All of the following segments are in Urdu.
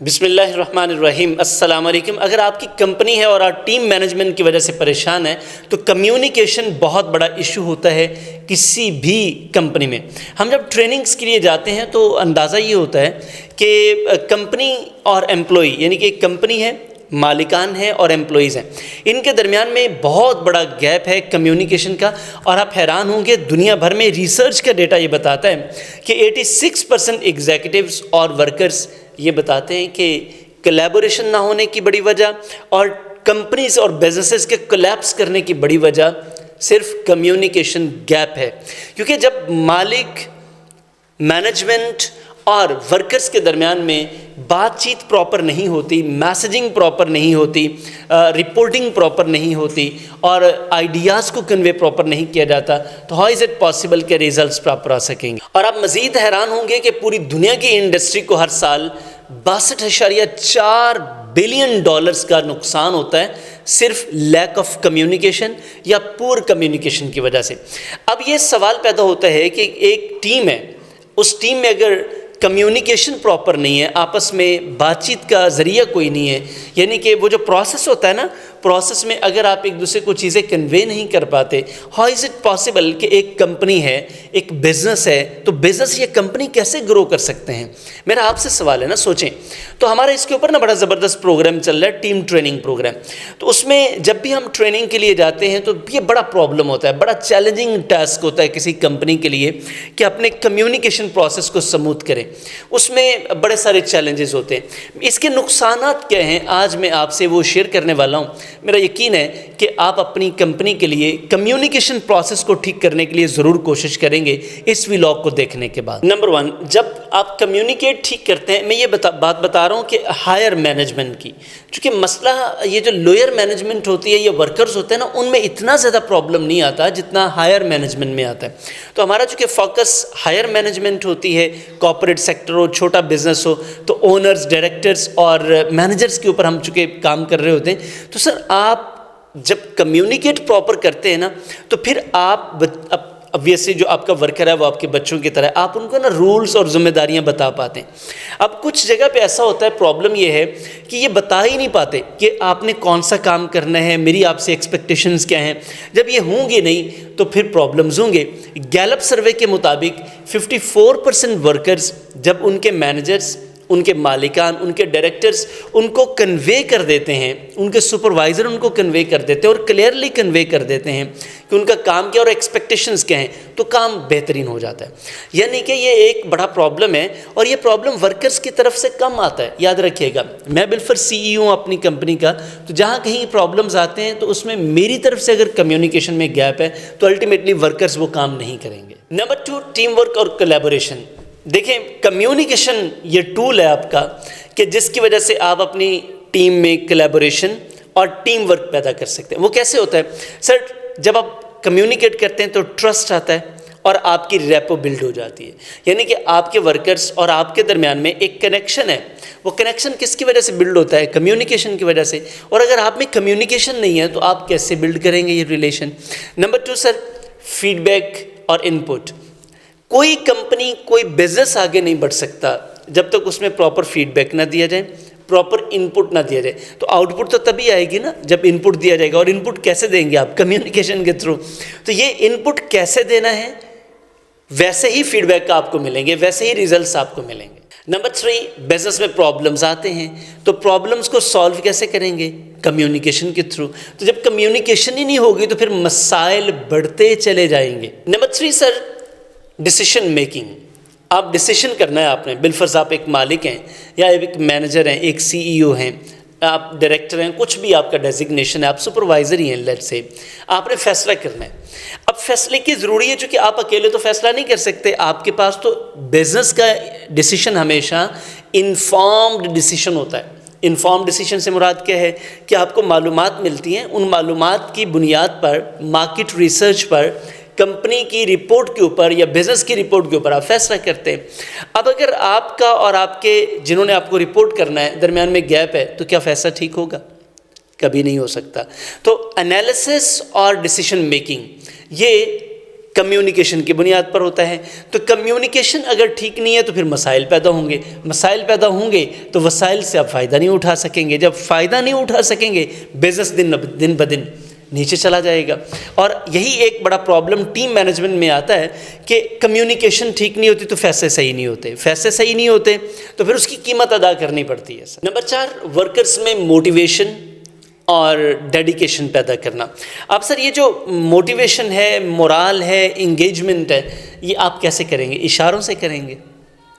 بسم اللہ الرحمن الرحیم۔ السلام علیکم۔ اگر آپ کی کمپنی ہے اور آپ ٹیم مینجمنٹ کی وجہ سے پریشان ہیں تو کمیونیکیشن بہت بڑا ایشو ہوتا ہے کسی بھی کمپنی میں۔ ہم جب ٹریننگز کے لیے جاتے ہیں تو اندازہ یہ ہوتا ہے کہ کمپنی اور ایمپلائی، یعنی کہ ایک کمپنی ہے، مالکان ہیں اور ایمپلائیز ہیں، ان کے درمیان میں بہت بڑا گیپ ہے کمیونیکیشن کا۔ اور آپ حیران ہوں گے، دنیا بھر میں ریسرچ کا ڈیٹا یہ بتاتا ہے کہ 86% ایگزیکٹوز اور ورکرز یہ بتاتے ہیں کہ کولیبوریشن نہ ہونے کی بڑی وجہ اور کمپنیز اور بزنسز کے کولیپس کرنے کی بڑی وجہ صرف کمیونیکیشن گیپ ہے۔ کیونکہ جب مالک، مینجمنٹ اور ورکرز کے درمیان میں بات چیت پراپر نہیں ہوتی، میسیجنگ پراپر نہیں ہوتی، رپورٹنگ پراپر نہیں ہوتی اور آئیڈیاز کو کنوے پراپر نہیں کیا جاتا، تو ہاؤ از اٹ پاسبل کہ ریزلٹس پراپر آ سکیں گے؟ اور آپ مزید حیران ہوں گے کہ پوری دنیا کی انڈسٹری کو ہر سال 62.4 بلین ڈالرز کا نقصان ہوتا ہے صرف لیک آف کمیونیکیشن یا پور کمیونیکیشن کی وجہ سے۔ اب یہ سوال پیدا ہوتا ہے کہ ایک ٹیم ہے، اس ٹیم میں اگر کمیونیکیشن پراپر نہیں ہے، آپس میں بات چیت کا ذریعہ کوئی نہیں ہے، یعنی کہ وہ جو پروسیس ہوتا ہے نا، پروسیس میں اگر آپ ایک دوسرے کو چیزیں کنوے نہیں کر پاتے، ہاؤ از اٹ پاسبل کہ ایک کمپنی ہے، ایک بزنس ہے، تو بزنس یا کمپنی کیسے گرو کر سکتے ہیں؟ میرا آپ سے سوال ہے نا، سوچیں تو ہمارا اس کے اوپر نا بڑا زبردست پروگرام چل رہا ہے، ٹیم ٹریننگ پروگرام۔ تو اس میں جب بھی ہم ٹریننگ کے لیے جاتے ہیں تو یہ بڑا پرابلم ہوتا ہے، بڑا چیلنجنگ ٹاسک ہوتا ہے کسی کمپنی کے لیے کہ اپنے کمیونیکیشن پروسیس کو سموتھ کریں۔ اس میں بڑے سارے چیلنجز ہوتے ہیں۔ اس کے نقصانات کیا ہیں، آج میں آپ سے وہ شیئر کرنے والا ہوں۔ میرا یقین ہے کہ آپ اپنی کمپنی کے لیے کمیونیکیشن پروسیس کو ٹھیک کرنے کے لیے ضرور کوشش کریں گے اس ولاگ کو دیکھنے کے بعد۔ نمبر 1، جب آپ کمیونیکیٹ ٹھیک کرتے ہیں، میں یہ بات بتا رہا ہوں کہ ہائر مینجمنٹ کی، چونکہ مسئلہ یہ جو لوئر مینجمنٹ ہوتی ہے یا ورکرز ہوتے ہیں نا، ان میں اتنا زیادہ پرابلم نہیں آتا جتنا ہائر مینجمنٹ میں آتا ہے۔ تو ہمارا چونکہ فوکس ہائر مینجمنٹ ہوتی ہے، کارپوریٹ سیکٹر ہو، چھوٹا بزنس ہو، تو اونرز، ڈائریکٹرز اور مینیجرز کے اوپر ہم چونکہ کام کر رہے ہوتے ہیں، تو سر آپ جب کمیونیکیٹ پراپر کرتے ہیں نا، تو پھر آپ obviously جو آپ کا ورکر ہے وہ آپ کے بچوں کی طرح ہے، آپ ان کو نا رولز اور ذمہ داریاں بتا پاتے ہیں۔ اب کچھ جگہ پہ ایسا ہوتا ہے، پرابلم یہ ہے کہ یہ بتا ہی نہیں پاتے کہ آپ نے کون سا کام کرنا ہے، میری آپ سے ایکسپیکٹیشنز کیا ہیں۔ جب یہ ہوں گے نہیں تو پھر پرابلمز ہوں گے۔ گیلپ سروے کے مطابق 54% ورکرز جب ان کے مینیجرز، ان کے مالکان، ان کے ڈائریکٹرز ان کو کنوے کر دیتے ہیں، ان کے سپروائزر ان کو کنوے کر دیتے ہیں اور کلیئرلی کنوے کر دیتے ہیں کہ ان کا کام کیا اور ایکسپیکٹیشنز کیا ہیں، تو کام بہترین ہو جاتا ہے۔ یعنی کہ یہ ایک بڑا پرابلم ہے اور یہ پرابلم ورکرز کی طرف سے کم آتا ہے۔ یاد رکھیے گا، میں بالفرض CEO ہوں اپنی کمپنی کا، تو جہاں کہیں پرابلمز آتے ہیں تو اس میں میری طرف سے اگر کمیونیکیشن میں گیپ ہے تو الٹیمیٹلی ورکرز وہ کام نہیں کریں گے۔ نمبر 2، ٹیم ورک اور کولیبوریشن۔ دیکھیں، کمیونیکیشن یہ ٹول ہے آپ کا کہ جس کی وجہ سے آپ اپنی ٹیم میں کولیبوریشن اور ٹیم ورک پیدا کر سکتے ہیں۔ وہ کیسے ہوتا ہے؟ سر، جب آپ کمیونیکیٹ کرتے ہیں تو ٹرسٹ آتا ہے اور آپ کی ریپو بلڈ ہو جاتی ہے، یعنی کہ آپ کے ورکرز اور آپ کے درمیان میں ایک کنیکشن ہے۔ وہ کنیکشن کس کی وجہ سے بلڈ ہوتا ہے؟ کمیونیکیشن کی وجہ سے۔ اور اگر آپ میں کمیونیکیشن نہیں ہے تو آپ کیسے بلڈ کریں گے یہ ریلیشن؟ نمبر 2 سر، فیڈ بیک اور ان پٹ۔ کوئی کمپنی، کوئی بزنس آگے نہیں بڑھ سکتا جب تک اس میں پراپر فیڈ بیک نہ دیا جائے، پراپر ان پٹ نہ دیا جائے۔ تو آؤٹ پٹ تو تبھی آئے گی نا جب ان پٹ دیا جائے گا، اور ان پٹ کیسے دیں گے آپ؟ کمیونیکیشن کے تھرو۔ تو یہ ان پٹ کیسے دینا ہے، ویسے ہی فیڈ بیک آپ کو ملیں گے، ویسے ہی ریزلٹس آپ کو ملیں گے۔ نمبر 3، بزنس میں پرابلمز آتے ہیں تو پرابلمز کو سالو کیسے کریں گے؟ کمیونیکیشن کے تھرو۔ تو جب کمیونیکیشن ہی نہیں ہوگی تو پھر مسائل بڑھتے چلے جائیں گے۔ نمبر 3 سر، ڈیسیشن میکنگ۔ آپ ڈیسیشن کرنا ہے آپ نے، بالفرض آپ ایک مالک ہیں یا ایک مینیجر ہیں، ایک CEO ہیں، آپ ڈائریکٹر ہیں، کچھ بھی آپ کا ڈیزگنیشن ہے، آپ سپروائزر ہی ہیں لیٹ سے، آپ نے فیصلہ کرنا ہے۔ اب فیصلے کی ضروری ہے، چونکہ آپ اکیلے تو فیصلہ نہیں کر سکتے، آپ کے پاس تو بزنس کا ڈیسیشن ہمیشہ انفارمڈ ڈیسیشن ہوتا ہے۔ انفارم ڈیسیشن سے مراد کیا ہے کہ آپ کو معلومات ملتی ہیں، ان معلومات کی بنیاد پر، مارکیٹ ریسرچ پر، کمپنی کی رپورٹ کے اوپر یا بزنس کی رپورٹ کے اوپر آپ فیصلہ کرتے ہیں۔ اب اگر آپ کا اور آپ کے جنہوں نے آپ کو رپورٹ کرنا ہے درمیان میں گیپ ہے تو کیا فیصلہ ٹھیک ہوگا؟ کبھی نہیں ہو سکتا۔ تو انالیسس اور ڈیسیشن میکنگ یہ کمیونیکیشن کی بنیاد پر ہوتا ہے. تو کمیونیکیشن اگر ٹھیک نہیں ہے تو پھر مسائل پیدا ہوں گے، مسائل پیدا ہوں گے تو وسائل سے آپ فائدہ نہیں اٹھا سکیں گے، جب فائدہ نہیں اٹھا سکیں گے بزنس دن بدن نیچے چلا جائے گا. اور یہی ایک بڑا پرابلم ٹیم مینجمنٹ میں آتا ہے کہ کمیونیکیشن ٹھیک نہیں ہوتی تو فیصلے صحیح نہیں ہوتے، فیصلے صحیح نہیں ہوتے تو پھر اس کی قیمت ادا کرنی پڑتی ہے. نمبر 4، ورکرز میں موٹیویشن اور ڈیڈیکیشن پیدا کرنا. اب سر یہ جو موٹیویشن ہے، مورال ہے، انگیجمنٹ ہے، یہ آپ کیسے کریں گے؟ اشاروں سے کریں گے؟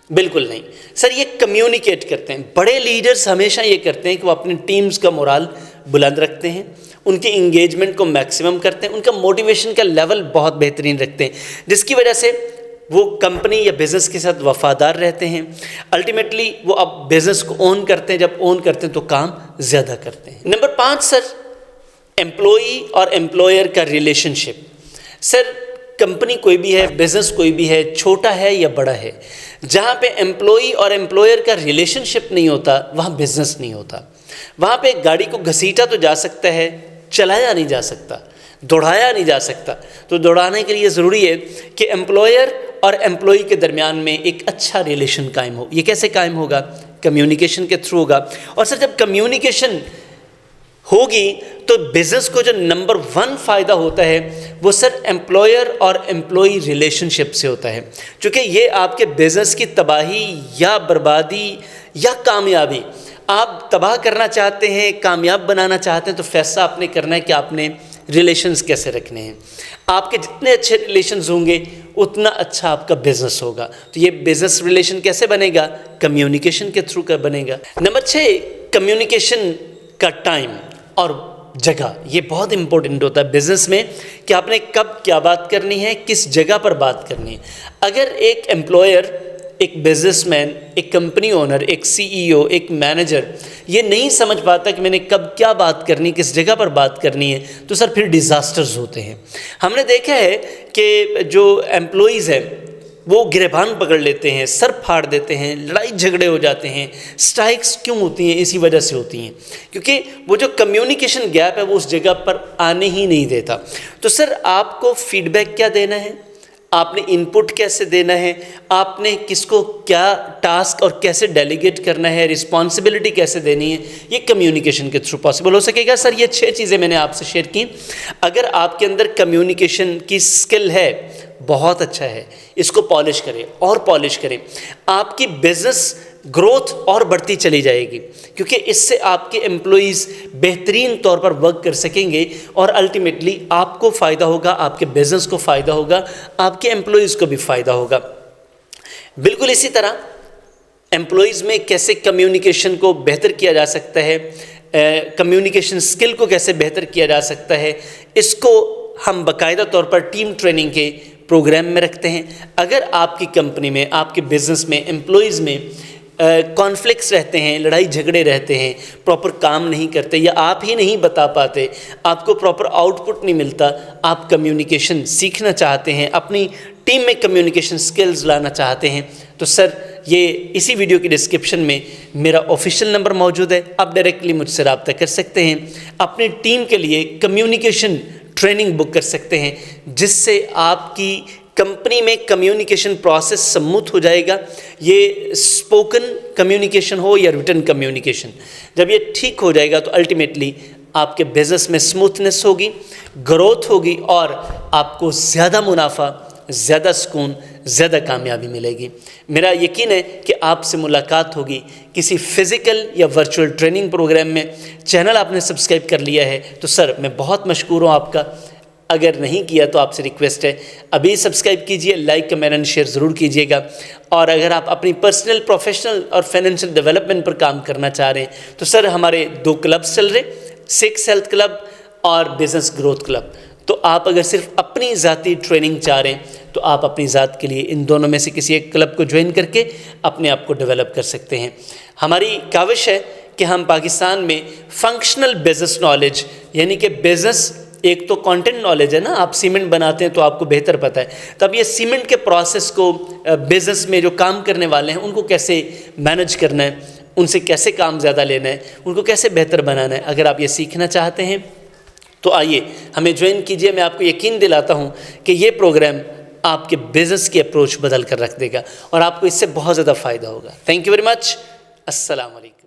بالکل نہیں سر، یہ کمیونیکیٹ کرتے ہیں. بڑے لیڈرز ہمیشہ یہ کرتے ہیں کہ وہ اپنی ٹیمز کا مورال بلند رکھتے ہیں، ان کی انگیجمنٹ کو میکسیمم کرتے ہیں، ان کا موٹیویشن کا لیول بہت بہترین رکھتے ہیں، جس کی وجہ سے وہ کمپنی یا بزنس کے ساتھ وفادار رہتے ہیں. الٹیمیٹلی وہ اب بزنس کو اون کرتے ہیں، جب اون کرتے ہیں تو کام زیادہ کرتے ہیں. نمبر 5 سر، امپلائی اور امپلائر کا ریلیشن شپ. سر کمپنی کوئی بھی ہے، بزنس کوئی بھی ہے، چھوٹا ہے یا بڑا ہے، جہاں پہ امپلائی اور امپلائر کا ریلیشن شپ نہیں ہوتا وہاں بزنس نہیں ہوتا. وہاں پہ گاڑی کو گھسیٹا تو جا سکتا ہے، چلایا نہیں جا سکتا، دوڑایا نہیں جا سکتا. تو دوڑانے کے لیے ضروری ہے کہ امپلائر اور امپلائی کے درمیان میں ایک اچھا ریلیشن قائم ہو. یہ کیسے قائم ہوگا؟ کمیونیکیشن کے تھرو ہوگا. اور سر جب کمیونیکیشن ہوگی تو بزنس کو جو نمبر 1 فائدہ ہوتا ہے وہ سر امپلائر اور امپلائی ریلیشن شپ سے ہوتا ہے، چونکہ یہ آپ کے بزنس کی تباہی یا بربادی یا کامیابی، آپ تباہ کرنا چاہتے ہیں، کامیاب بنانا چاہتے ہیں تو فیصلہ آپ نے کرنا ہے کہ آپ نے ریلیشنز کیسے رکھنے ہیں. آپ کے جتنے اچھے ریلیشنز ہوں گے اتنا اچھا آپ کا بزنس ہوگا. تو یہ بزنس ریلیشن کیسے بنے گا؟ کمیونیکیشن کے تھرو کا بنے گا. نمبر 6، کمیونیکیشن کا ٹائم اور جگہ. یہ بہت امپورٹنٹ ہوتا ہے بزنس میں کہ آپ نے کب کیا بات کرنی ہے، کس جگہ پر بات کرنی ہے. اگر ایک امپلائر، ایک بزنس مین، ایک کمپنی اونر، ایک سی ای او، ایک مینیجر یہ نہیں سمجھ پاتا کہ میں نے کب کیا بات کرنی، کس جگہ پر بات کرنی ہے تو سر پھر ڈیزاسٹرز ہوتے ہیں. ہم نے دیکھا ہے کہ جو امپلائیز ہیں وہ گریبان پکڑ لیتے ہیں، سر پھاڑ دیتے ہیں، لڑائی جھگڑے ہو جاتے ہیں. سٹرائکس کیوں ہوتی ہیں؟ اسی وجہ سے ہوتی ہیں کیونکہ وہ جو کمیونیکیشن گیپ ہے وہ اس جگہ پر آنے ہی نہیں دیتا. تو سر آپ کو فیڈ بیک کیا دینا ہے، آپ نے ان پٹ کیسے دینا ہے، آپ نے کس کو کیا ٹاسک اور کیسے ڈیلیگیٹ کرنا ہے، رسپانسبلٹی کیسے دینی ہے، یہ کمیونیکیشن کے تھرو پاسبل ہو سکے گا. سر یہ 6 چیزیں میں نے آپ سے شیئر کی. اگر آپ کے اندر کمیونیکیشن کی سکل ہے بہت اچھا ہے، اس کو پالش کریں اور پالش کریں. آپ کی بزنس گروتھ اور بڑھتی چلی جائے گی کیونکہ اس سے آپ کے امپلائیز بہترین طور پر ورک کر سکیں گے اور الٹیمیٹلی آپ کو فائدہ ہوگا، آپ کے بزنس کو فائدہ ہوگا، آپ کے امپلائیز کو بھی فائدہ ہوگا. بالکل اسی طرح امپلائیز میں کیسے کمیونیکیشن کو بہتر کیا جا سکتا ہے، کمیونیکیشن سکل کو کیسے بہتر کیا جا سکتا ہے، اس کو ہم باقاعدہ طور پر ٹیم ٹریننگ کے پروگرام میں رکھتے ہیں. اگر آپ کی کمپنی میں، آپ کے بزنس میں، امپلائیز میں کانفلکٹس رہتے ہیں، لڑائی جھگڑے رہتے ہیں، پراپر کام نہیں کرتے یا آپ ہی نہیں بتا پاتے، آپ کو پراپر آؤٹ پٹ نہیں ملتا، آپ کمیونیکیشن سیکھنا چاہتے ہیں، اپنی ٹیم میں کمیونیکیشن سکلز لانا چاہتے ہیں تو سر یہ اسی ویڈیو کی ڈسکرپشن میں میرا آفیشیل نمبر موجود ہے، آپ ڈائریکٹلی مجھ سے رابطہ کر سکتے ہیں. اپنی ٹیم کے لیے کمیونیکیشن ٹریننگ بک کر سکتے ہیں جس سے آپ کی کمپنی میں کمیونیکیشن پروسیس سموتھ ہو جائے گا. یہ اسپوکن کمیونیکیشن ہو یا ریٹن کمیونیکیشن، جب یہ ٹھیک ہو جائے گا تو الٹیمیٹلی آپ کے بزنس میں اسموتھنس ہوگی، گروتھ ہوگی اور آپ کو زیادہ منافع، زیادہ سکون، زیادہ کامیابی ملے گی. میرا یقین ہے کہ آپ سے ملاقات ہوگی کسی فزیکل یا ورچوئل ٹریننگ پروگرام میں. چینل آپ نے سبسکرائب کر لیا ہے تو سر میں بہت مشکور ہوں آپ کا. اگر نہیں کیا تو آپ سے ریکویسٹ ہے ابھی سبسکرائب کیجئے، لائک کمنٹ اینڈ شیئر ضرور کیجئے گا. اور اگر آپ اپنی پرسنل، پروفیشنل اور فائنینشیل ڈیولپمنٹ پر کام کرنا چاہ رہے ہیں تو سر ہمارے 2 کلبس چل رہے ہیں، 6 ہیلتھ کلب اور بزنس گروتھ کلب. تو آپ اگر صرف اپنی ذاتی ٹریننگ چاہ رہے ہیں تو آپ اپنی ذات کے لیے ان دونوں میں سے کسی ایک کلب کو جوائن کر کے اپنے آپ کو ڈیولپ کر سکتے ہیں. ہماری کاوش ہے کہ ہم پاکستان میں فنکشنل بزنس نالج، یعنی کہ بزنس ایک تو کانٹینٹ نالج ہے نا، آپ سیمنٹ بناتے ہیں تو آپ کو بہتر پتہ ہے، تب یہ سیمنٹ کے پروسیس کو بزنس میں جو کام کرنے والے ہیں ان کو کیسے مینج کرنا ہے، ان سے کیسے کام زیادہ لینا ہے، ان کو کیسے بہتر بنانا ہے. اگر آپ یہ سیکھنا چاہتے ہیں تو آئیے ہمیں جوائن کیجئے. میں آپ کو یقین دلاتا ہوں کہ یہ پروگرام آپ کے بزنس کی اپروچ بدل کر رکھ دے گا اور آپ کو اس سے بہت زیادہ فائدہ ہوگا. Thank you very much. السلام علیکم.